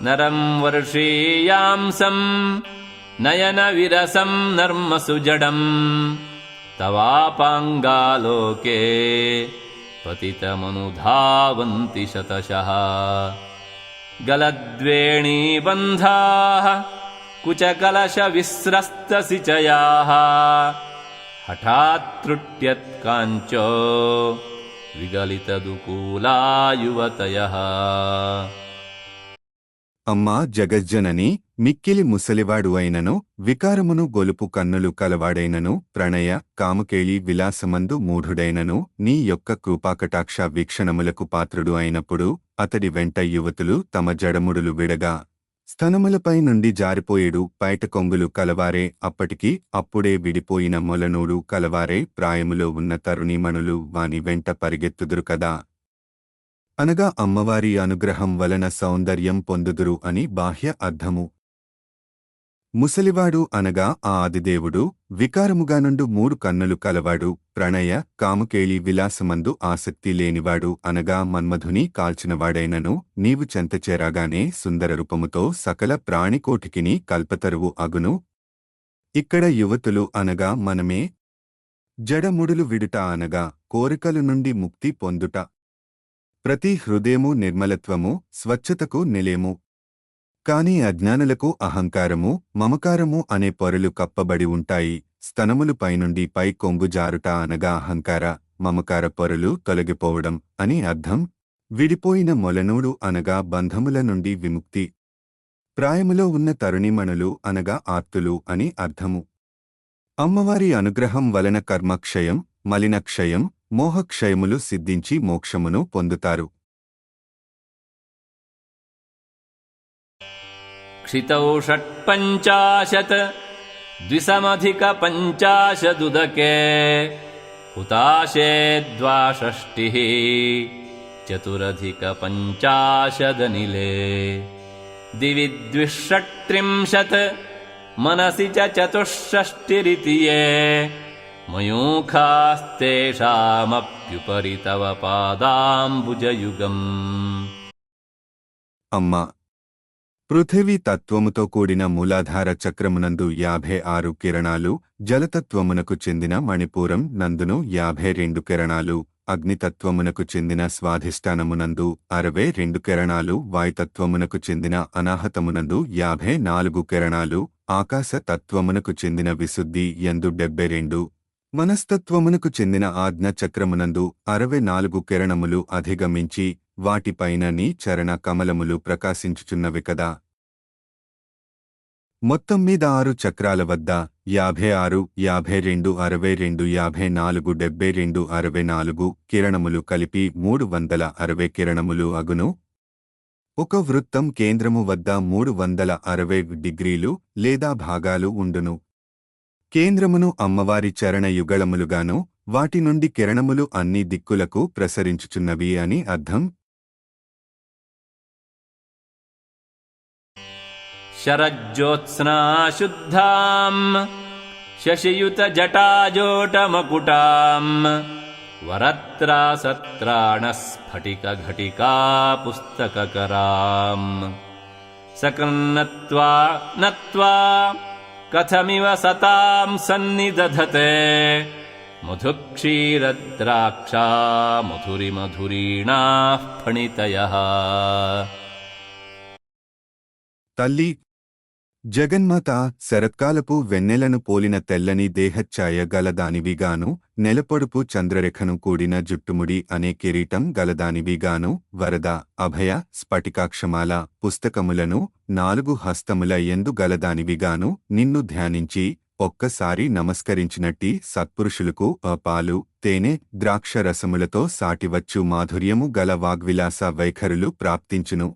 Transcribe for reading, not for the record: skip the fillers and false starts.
నరం వర్షీయాంసం నయన విరసం నర్మసు జడం తవాపాంగాలోకే పతితమనుధావంతి శతశః గలద్వేణీబంధాః కుచకలశవిస్రస్తసిచయాః హఠాత్ త్రుట్యత్కాంచో విగలితదుకూలా యువతయః. అమ్మా జగజ్జనని, మిక్కిలి ముసలివాడు అయినను వికారమును గొలుపు కన్నులు కలవాడైనను ప్రణయ కామకేళి విలాసమందు మూఢుడైనను నీ యొక్క కృపాకటాక్ష వీక్షణములకు పాత్రుడు అయినప్పుడు అతడి వెంట యువతులు తమ జడముడులు విడగా స్తనములపై నుండి జారిపోయేడు పైట కొంగులు కలవారే అప్పటికి అప్పుడే విడిపోయిన మొలనూడు కలవారే ప్రాయములో ఉన్న తరుణీమణులు వాని వెంట పరిగెత్తుదురు కదా అనగా అమ్మవారి అనుగ్రహం వలన సౌందర్యం పొందుదురు అని బాహ్య అర్థము. ముసలివాడు అనగా ఆ ఆదిదేవుడు, వికారముగానుండు 3 కన్నులు కలవాడు, ప్రణయ కామకేళి విలాసమందు ఆసక్తి లేనివాడు అనగా మన్మధుని కాల్చినవాడైనను నీవు చెంతచేరాగానే సుందర రూపముతో సకల ప్రాణికోటికిని కల్పతరువు అగును. ఇక్కడ యువతులు అనగా మనమే. జడముడులు విడుట అనగా కోరికలు నుండి ముక్తి పొందుట. ప్రతి హృదయము నిర్మలత్వము స్వచ్ఛతకు నిలేము. కాని అజ్ఞానులకు అహంకారము మమకారము అనే పొరలు కప్పబడి ఉంటాయి. స్తనములు పైనుండి పై కొంగు జారుట అనగా అహంకార మమకార పొరలు తొలగిపోవడం అని అర్థం. విడిపోయిన మొలనూడు అనగా బంధముల నుండి విముక్తి. ప్రాయములో ఉన్న తరుణిమణులు అనగా ఆర్తులు అని అర్థము. అమ్మవారి అనుగ్రహం వలన కర్మక్షయం మలినక్షయం మోహక్షయములు సిద్ధించి మోక్షమును పొందుతారు. క్షితౌ షట్పంచాశత్ ద్విసమధికపంచాశదుదకే హుతాశే ద్వాషష్టిః చతురధికపంచాశదనిలే దివి ద్విషట్త్రింశత్ మనసి చ చతుషష్టిరితి యే మయూఖాస్తేషామప్యుపరి తవ పాదాంబుజయుగం. అమ్మా, పృథివీ తత్వముతో కూడిన మూలాధార చక్రమునందు 56 కిరణాలు, జలతత్వమునకు చెందిన మణిపూరం నందును 52 కిరణాలు, అగ్నితత్వమునకు చెందిన స్వాధిష్టానమునందు 62 కిరణాలు, వాయుతత్వమునకు చెందిన అనాహతమునందు 54 కిరణాలు, ఆకాశ తత్వమునకు చెందిన విశుద్ధి యందు 72, మనస్తత్వమునకు చెందిన ఆజ్ఞ చక్రమునందు 64 కిరణములు అధిగమించి వాటిపైన నీ చరణ కమలములు ప్రకాశించుచున్నవి కదా. మొత్తం మీద 6 చక్రాల వద్ద 56, 52, 62, 54, 72, 64 కిరణములు కలిపి 360 కిరణములు అగును. ఒక వృత్తం కేంద్రము వద్ద 360 డిగ్రీలు లేదా భాగాలు ఉండును. కేంద్రమును అమ్మవారి చరణ యుగళములుగాను వాటి నుండి కిరణములు అన్ని దిక్కులకు ప్రసరించుచున్నవి అని అర్థం. శరజ్యోత్స్నాశుద్ధాం శశియుత జటాజోటమకుటాం వరత్రాసత్రాణస్ఫటిక ఘటికా పుస్తకకరాం సకృన్నత్వా నత్వా కథమివ సతాం సన్నిదధతే మధుక్షీరద్రాక్షా మధురిమధురీణాః ఫణితయః. తల్లి జగన్మాత శరత్కాలపు వెన్నెలను పోలిన తెల్లని దేహఛాయ గలదానివిగాను, నెలపొడుపు చంద్రరేఖను కూడిన జుట్టుముడి అనే కిరీటం గలదానివిగాను, వరద అభయ స్ఫటికాక్షమాల పుస్తకములను 4 హస్తముల యందు గలదానివిగాను నిన్ను ధ్యానించి ఒక్కసారి నమస్కరించినట్టి సత్పురుషులకు పాలు తేనె ద్రాక్షరసములతో సాటివచ్చు మాధుర్యము గల వాగ్విలాస వైఖరులు ప్రాప్తించును.